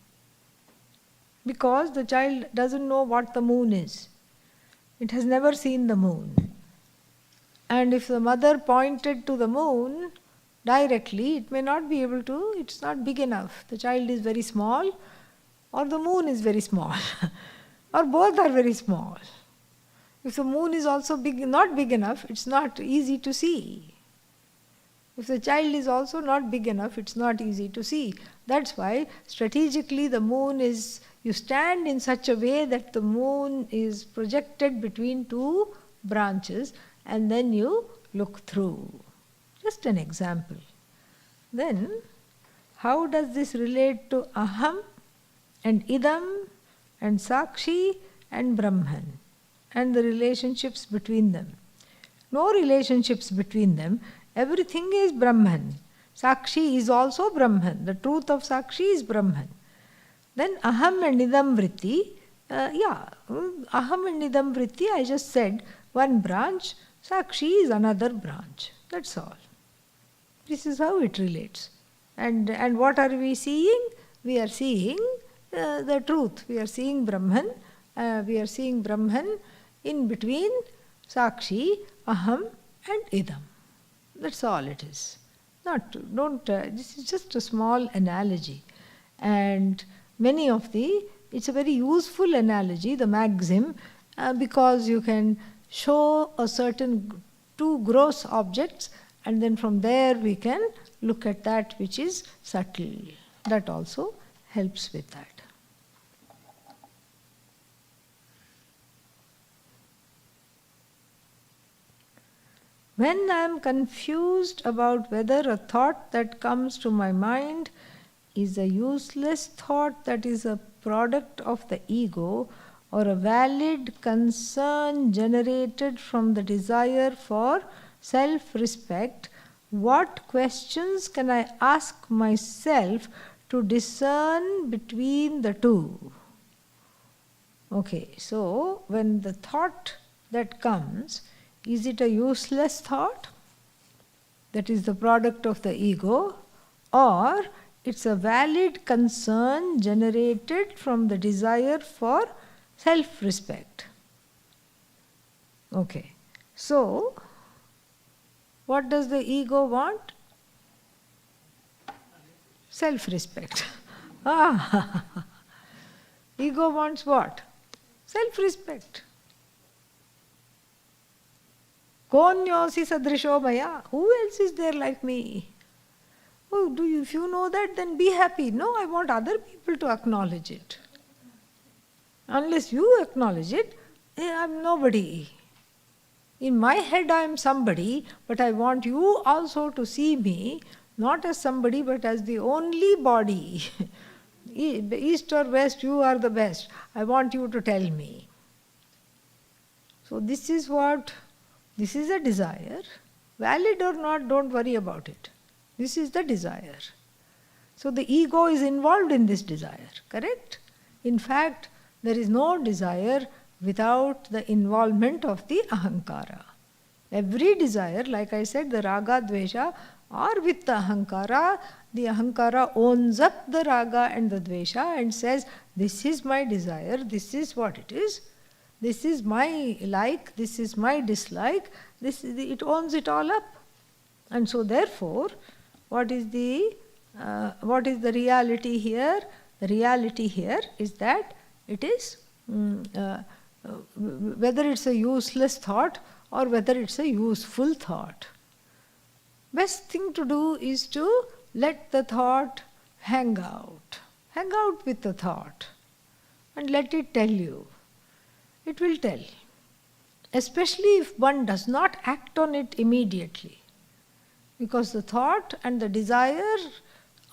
[SPEAKER 2] Because the child doesn't know what the moon is. It has never seen the moon. And if the mother pointed to the moon directly, it may not be able to, it's not big enough. The child is very small, or the moon is very small, or both are very small. If the moon is also not big enough, it's not easy to see. If the child is also not big enough, it's not easy to see. That's why strategically the moon is, you stand in such a way that the moon is projected between two branches and then you look through. Just an example. Then, how does this relate to Aham and Idam and Sakshi and Brahman and the relationships between them? No relationships between them. Everything is Brahman. Sakshi is also Brahman. The truth of Sakshi is Brahman. Then Aham and Idam Vritti, Aham and Idam Vritti, I just said, one branch, Sakshi is another branch. That's all. This is how it relates. And what are we seeing? We are seeing the truth. We are seeing Brahman. We are seeing Brahman in between Sakshi, Aham and Idam. That's all it is. This is just a small analogy. And many of it's a very useful analogy, the maxim, because you can show a certain two gross objects and then from there we can look at that which is subtle. That also helps with that. When I am confused about whether a thought that comes to my mind is a useless thought that is a product of the ego or a valid concern generated from the desire for self-respect, what questions can I ask myself to discern between the two? Okay, so when the thought that comes, is it a useless thought that is the product of the ego, or it's a valid concern generated from the desire for self-respect? Okay, so what does the ego want? Self-respect. Ego wants what? Self-respect. Konyosi sadrisho maya. Who else is there like me? Oh, if you know that, then be happy. No, I want other people to acknowledge it. Unless you acknowledge it, I'm nobody. In my head I am somebody, but I want you also to see me not as somebody but as the only body. East or west, you are the best. I want you to tell me. So this is a desire. Valid or not, don't worry about it. This is the desire. So the ego is involved in this desire, correct? In fact, there is no desire without the involvement of the ahankara. Every desire, like I said, the raga, dvesha, are with the ahankara owns up the raga and the dvesha and says, this is my desire, this is what it is, this is my like, this is my dislike, it owns it all up. And so therefore, what is the reality here? The reality here is that it is whether it's a useless thought or whether it's a useful thought. Best thing to do is to let the thought hang out. Hang out with the thought and let it tell you. It will tell. Especially if one does not act on it immediately. Because the thought and the desire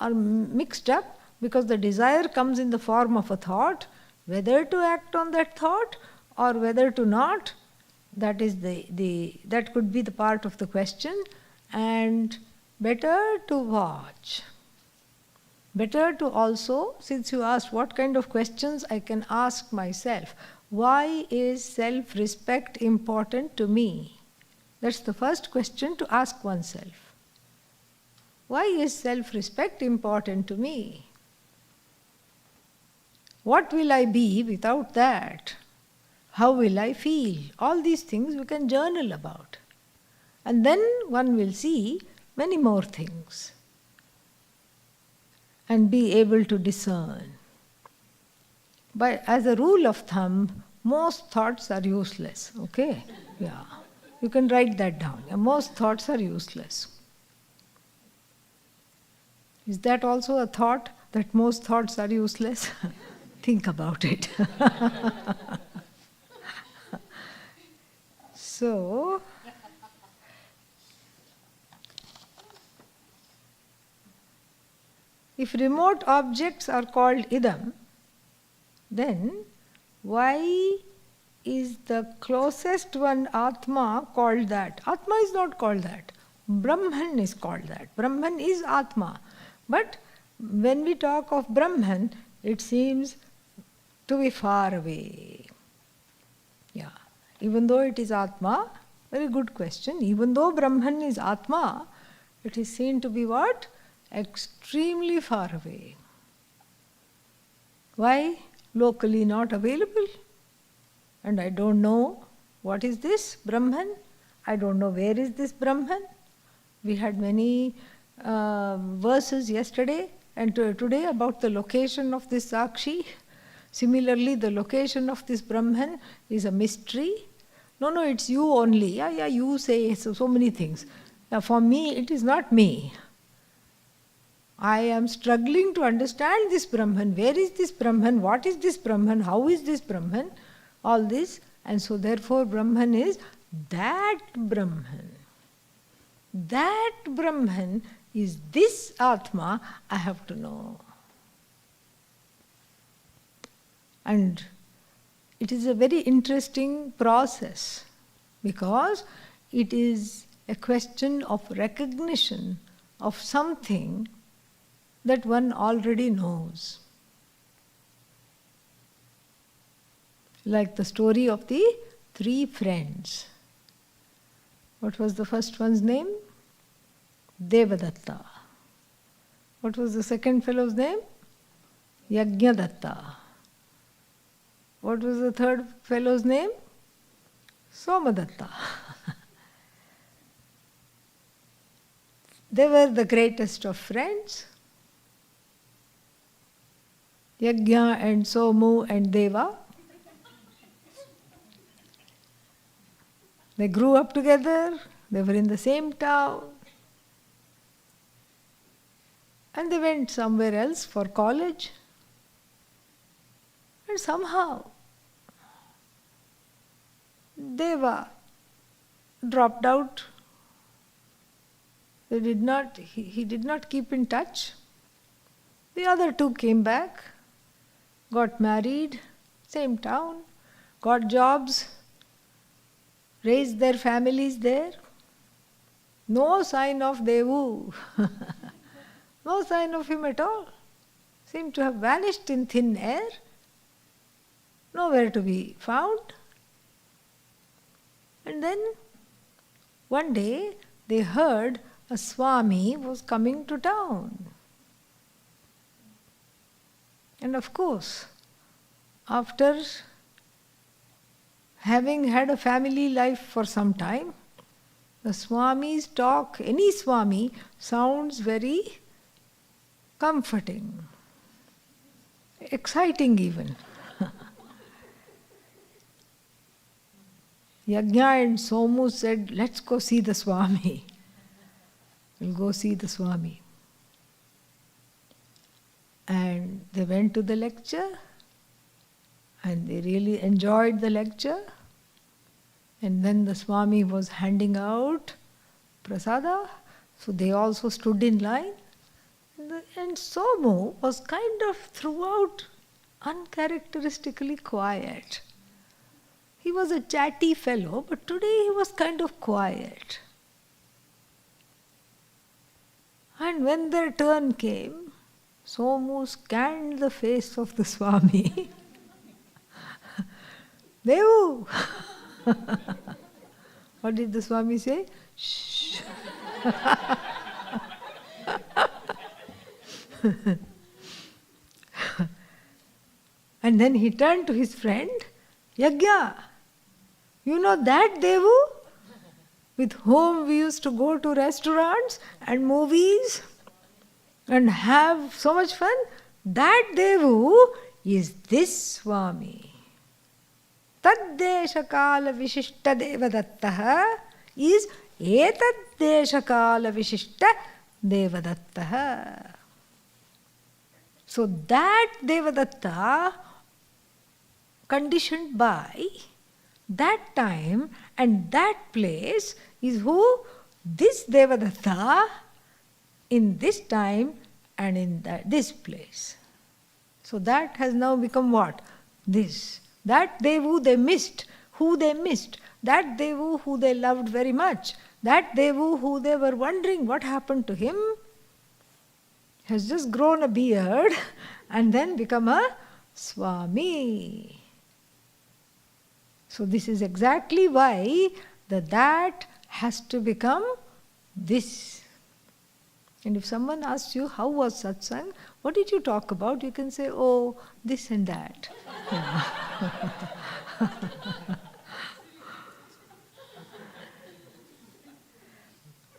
[SPEAKER 2] are mixed up, because the desire comes in the form of a thought. Whether to act on that thought or whether to not, that is that could be the part of the question. And better to watch. Better to also, since you asked what kind of questions I can ask myself, Why is self-respect important to me? That's the first question to ask oneself. Why is self-respect important to me? What will I be without that? How will I feel? All these things we can journal about. And then one will see many more things and be able to discern. But as a rule of thumb, most thoughts are useless, okay? Yeah. You can write that down. Most thoughts are useless. Is that also a thought, that most thoughts are useless? Think about it. So, if remote objects are called idam, then why is the closest one Atma called that? Atma is not called that. Brahman is called that. Brahman is Atma. But when we talk of Brahman, it seems to be far away. Yeah. Even though it is Atma, very good question. Even though Brahman is Atma, it is seen to be what? Extremely far away. Why? Locally not available. And I don't know what is this Brahman. I don't know where is this Brahman. We had many verses yesterday and today about the location of this Sakshi. Similarly, the location of this Brahman is a mystery. No, it's you only. Yeah, you say so many things. Now, for me, it is not me. I am struggling to understand this Brahman. Where is this Brahman? What is this Brahman? How is this Brahman? All this. And so therefore Brahman is that Brahman. That Brahman is this Atma I have to know. And it is a very interesting process because it is a question of recognition of something that one already knows. Like the story of the three friends. What was the first one's name? Devadatta. What was the second fellow's name? Yajnadatta. What was the third fellow's name? Somadatta. They were the greatest of friends. Yajna and Somu and Deva. They grew up together, they were in the same town, and they went somewhere else for college. And somehow, Deva dropped out. He did not keep in touch. The other two came back, got married, same town, got jobs, raised their families there. No sign of Devu. No sign of him at all. Seemed to have vanished in thin air. Nowhere to be found. And then one day they heard a Swami was coming to town. And of course, after having had a family life for some time, the Swami's talk, any Swami, sounds very comforting, exciting even. Yajna and Somu said, let's go see the Swami. We'll go see the Swami. And they went to the lecture and they really enjoyed the lecture. And then the Swami was handing out prasada, so they also stood in line. And Somu was kind of throughout uncharacteristically quiet. He was a chatty fellow, but today he was kind of quiet. And when their turn came, Somu scanned the face of the Swami Devu! What did the Swami say? Shh. And then he turned to his friend, Yagya, you know that Devu with whom we used to go to restaurants and movies and have so much fun? That Devu is this Swami. Taddeshakala Vishishta Devadattaha is Etaddeshakala Vishishta Devadattaha. So that Devadatta, conditioned by that time and that place, is who? This Devadatta in this time and in this place. So that has now become what? This. That Devu they missed, who they missed. That Devu who they loved very much. That Devu who they were wondering what happened to him has just grown a beard and then become a Swami. So this is exactly why that has to become this. And if someone asks you, how was Satsang? What did you talk about? You can say, oh, this and that.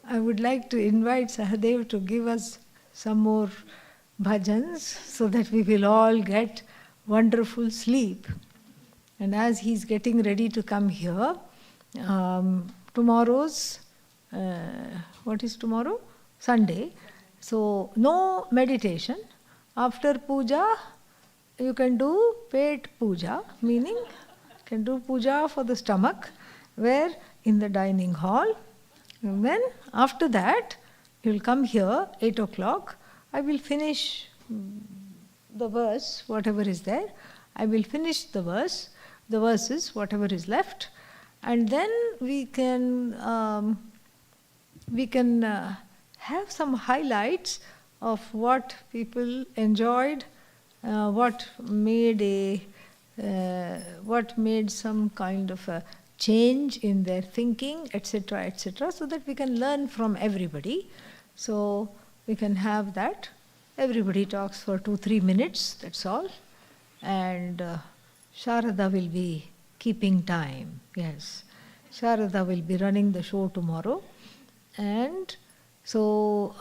[SPEAKER 2] I would like to invite Sahadev to give us some more bhajans so that we will all get wonderful sleep. And as he's getting ready to come here, tomorrow's, what is tomorrow? Sunday. So no meditation. After puja, you can do pet puja, meaning you can do puja for the stomach, where in the dining hall. And then after that, you will come here, 8 o'clock. I will finish the verse, whatever is there. I will finish the verses, whatever is left. And then we can have some highlights of what people enjoyed, what made some kind of a change in their thinking, etc., so that we can learn from everybody. So we can have that. Everybody talks for 2-3 minutes, that's all. And Sharada will be keeping time, yes. Sharada will be running the show tomorrow. And so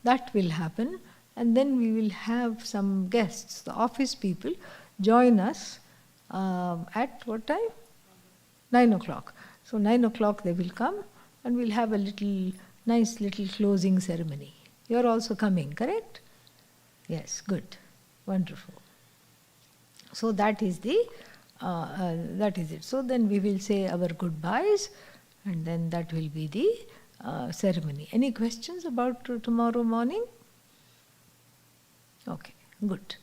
[SPEAKER 2] that will happen. And then we will have some guests, the office people, join us at what time? 9 o'clock. So 9 o'clock they will come and we'll have a nice little closing ceremony. You're also coming, correct? Yes, good. Wonderful. So that is it. So then we will say our goodbyes and then that will be the ceremony. Any questions about tomorrow morning? Okay, good.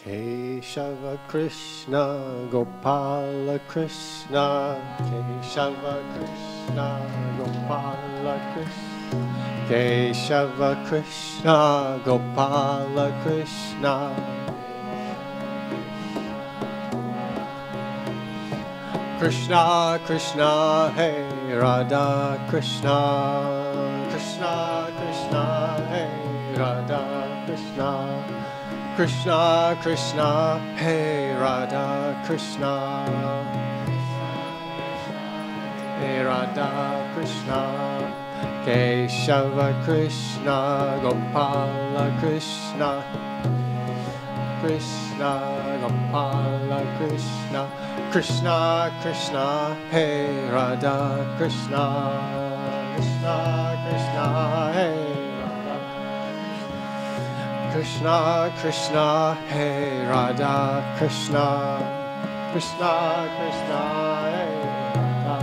[SPEAKER 1] Keshava Krishna, Gopala Krishna, Keshava Krishna, Gopala Krishna, Keshava Krishna, Gopala Krishna, Krishna Krishna, Hey Radha Krishna, Krishna Krishna, Hey Radha Krishna, Krishna Krishna, Hey Radha Krishna, Hey Radha Krishna, Keshava Krishna, Gopala Krishna, Krishna Gopala Krishna, Krishna Krishna, Hey Radha Krishna, Krishna Krishna, Hey Krishna Krishna, Hey Radha Krishna, Krishna Krishna Hey Radha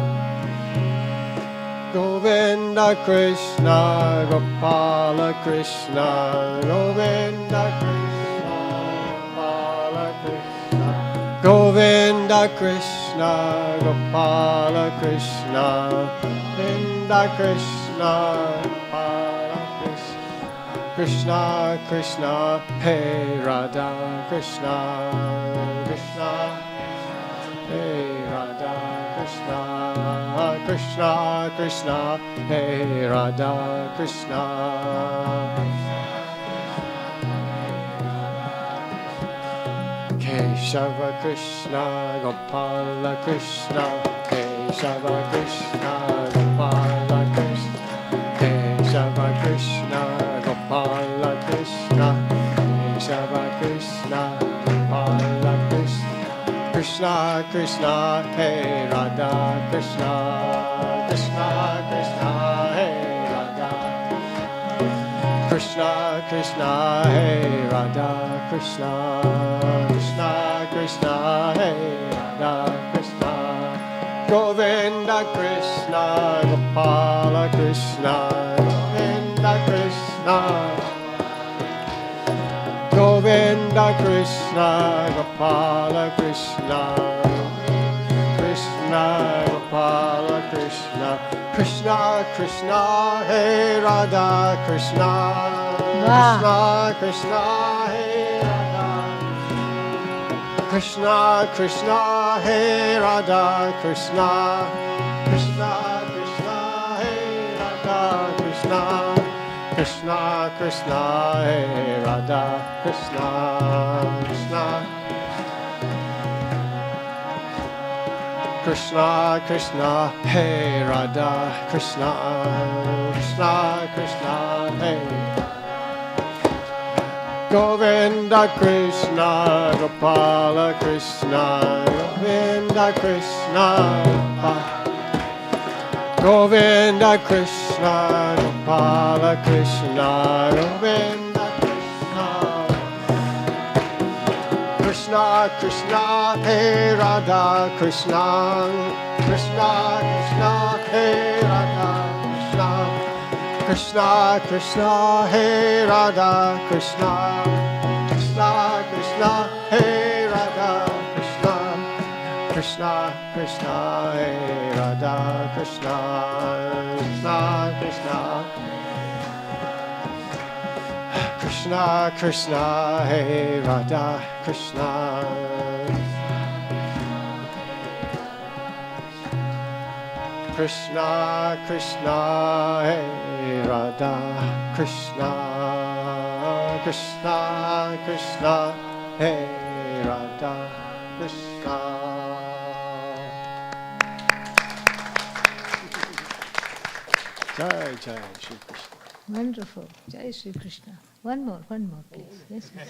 [SPEAKER 1] Govinda Krishna Gopala Krishna Govinda Krishna Gopala Krishna Govinda Krishna Gopala Krishna Govinda Krishna Gopala Krishna Krishna Krishna Hey Radha Krishna Krishna Hey Radha Krishna Krishna Krishna Hey Radha Krishna Keshava Krishna Gopala Krishna Keshava Krishna Gopala Krishna Keshava Krishna Gopala Krishna Keshava Krishna Gopala Krishna Krishna Krishna Hey Radha Krishna Krishna Krishna Hey Radha Krishna Krishna Hey Radha Krishna Krishna Krishna Hey Radha Krishna Govinda Krishna Gopala Krishna Govinda Krishna Govinda Krishna Gopala Krishna Krishna Gopala Krishna Krishna Krishna Hey Radha Krishna Krishna Krishna Hey Radha Krishna Krishna Hey Radha Krishna Krishna Krishna Hey Radha Krishna Krishna Krishna Hey Radha Krishna Krishna Krishna Krishna Hey Radha Krishna Krishna Krishna Hey Govinda Krishna Gopala Krishna Govinda Krishna Govinda Krishna Gopala Krishna Govinda Krishna Krishna Krishna Hey Radha Krishna Krishna Krishna Hey Radha Krishna Krishna Krishna Hey Radha Krishna Krishna Krishna Hey Radha Krishna Krishna Krishna Hey Radha Krishna Krishna Krishna Krishna Krishna Hey Radha Krishna Krishna Krishna Hey Radha Krishna Krishna Krishna Hey Radha Krishna Jai Jai Shri Krishna.
[SPEAKER 2] Wonderful. Jai Shri Krishna. One more, please. Yes, yes.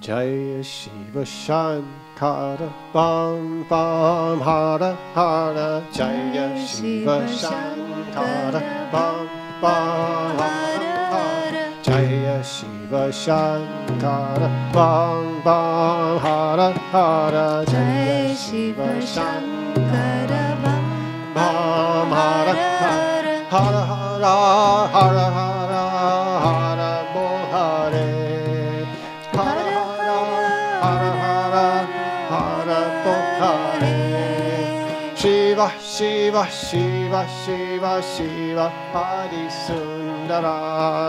[SPEAKER 1] Jaya Shiva Shankara Bam Bam Hara Hara Jaya Shiva Shankara Bam Bam Hara Hara Jaya Shiva Shankara Bam Bam Hara Hara Jaya Shiva Shankara Bam Bam Hara Hara Hara Hara Hara Hara Hara Bol Hare Shiva, Shiva, Shiva, Shiva, Shiva, Adi Sundara.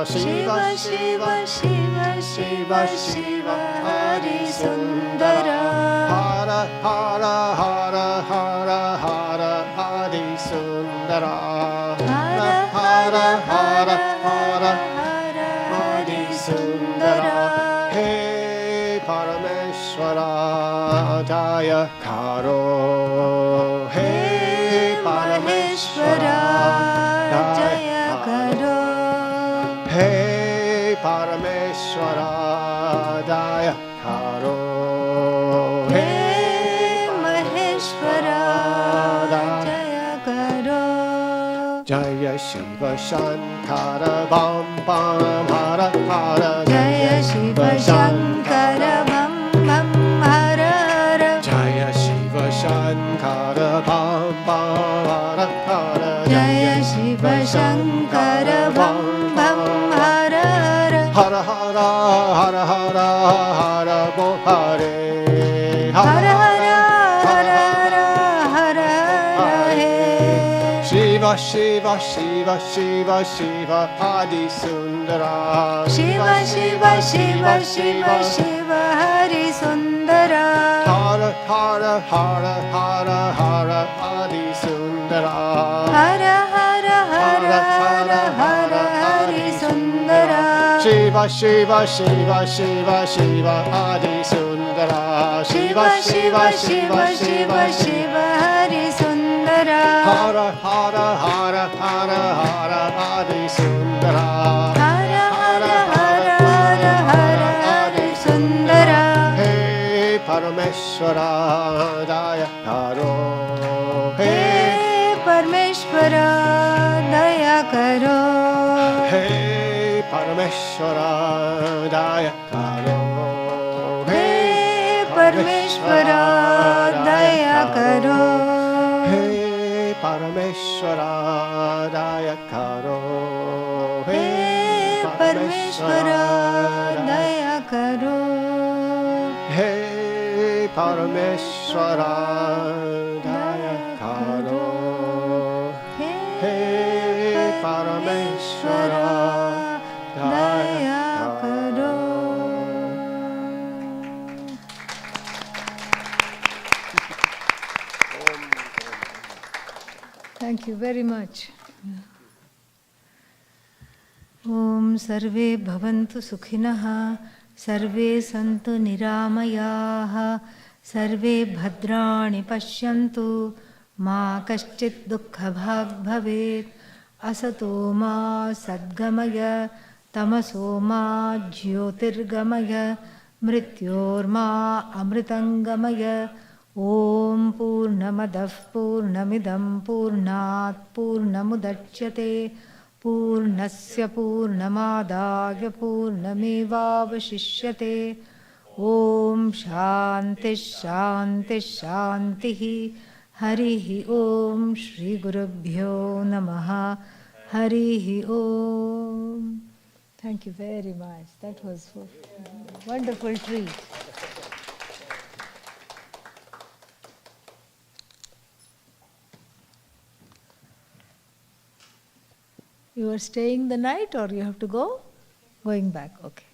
[SPEAKER 1] Shiva, Shiva, Shiva, Shiva, Shiva, Adi Sundara. Hara, Hara, Hara, Hara, Hara, Adi Sundara. Hara, Hara, Hara, Hara, Adi Sundara. Hey Parameshwara, Jaya Karo. Parameshwara Jaya Karo. Hey Parameshwara Daya Karo.
[SPEAKER 2] He Maheshwara Jaya Karo.
[SPEAKER 1] Jaya Shiva Shankara Bam Bam Hara Hara.
[SPEAKER 2] Jaya Shiva Shankara Bam Bam Hara Hara.
[SPEAKER 1] Jaya Shiva Shankara Bam Bam Hara Hara.
[SPEAKER 2] Jaya Shiva Shankara Bam Bam Hara Hara.
[SPEAKER 1] Hara Hara Hara Hara Hara Bo Hare.
[SPEAKER 2] Hara Hara Hara Hara Hara Hare.
[SPEAKER 1] Shiva Shiva Shiva Shiva Shiva Adi Sundara.
[SPEAKER 2] Shiva Shiva Shiva Shiva Shiva Hari Sundara.
[SPEAKER 1] Hara Hara Hara Hara Hara Adi Sundara.
[SPEAKER 2] Hara Hara Hara Hara Hara Hari Sundara.
[SPEAKER 1] Shiva Shiva Shiva Shiva Shiva Adi Sundara.
[SPEAKER 2] Shiva Shiva Shiva Shiva Shiva Hari Sundara.
[SPEAKER 1] Hara Hara Hara Hara Hara Adi Sundara.
[SPEAKER 2] Hara Hara Hara Hara Hara Hari Sundara.
[SPEAKER 1] Hey Parameshwara Daya Karo.
[SPEAKER 2] Hey Parmeshwara Daya Karo.
[SPEAKER 1] Hey Parameshwara Daya Karo.
[SPEAKER 2] Hey Parmeshwara Daya Karo.
[SPEAKER 1] Hey Parameshwara Daya Karo.
[SPEAKER 2] Hey Parmeshwara Daya Karo.
[SPEAKER 1] Hey Parameshwara Daya Karo. Hey Parameshwara Daya Karo.
[SPEAKER 2] Thank you very much. Om Sarve Bhavantu Sukhinah, Sarve Santu Niramayaha, Sarve Bhadrani Pashyantu, Ma Kaschit Dukkha Bhag Bhavet, Asato Ma Sadgamaya, Tamaso Ma Jyotirgamaya, Mrityor Ma Amritangamaya. Om Purnamadav Purnamidam Purnat Purnamudachyate Purnasya Purnamadaya Purnamevavashishyate. Om Shanti Shanti Shanti. Harihi Om Shri Gurubhyo Namaha. Harihi Om. Thank you very much. That was a wonderful treat. You are staying the night or you have to go? Going back, okay.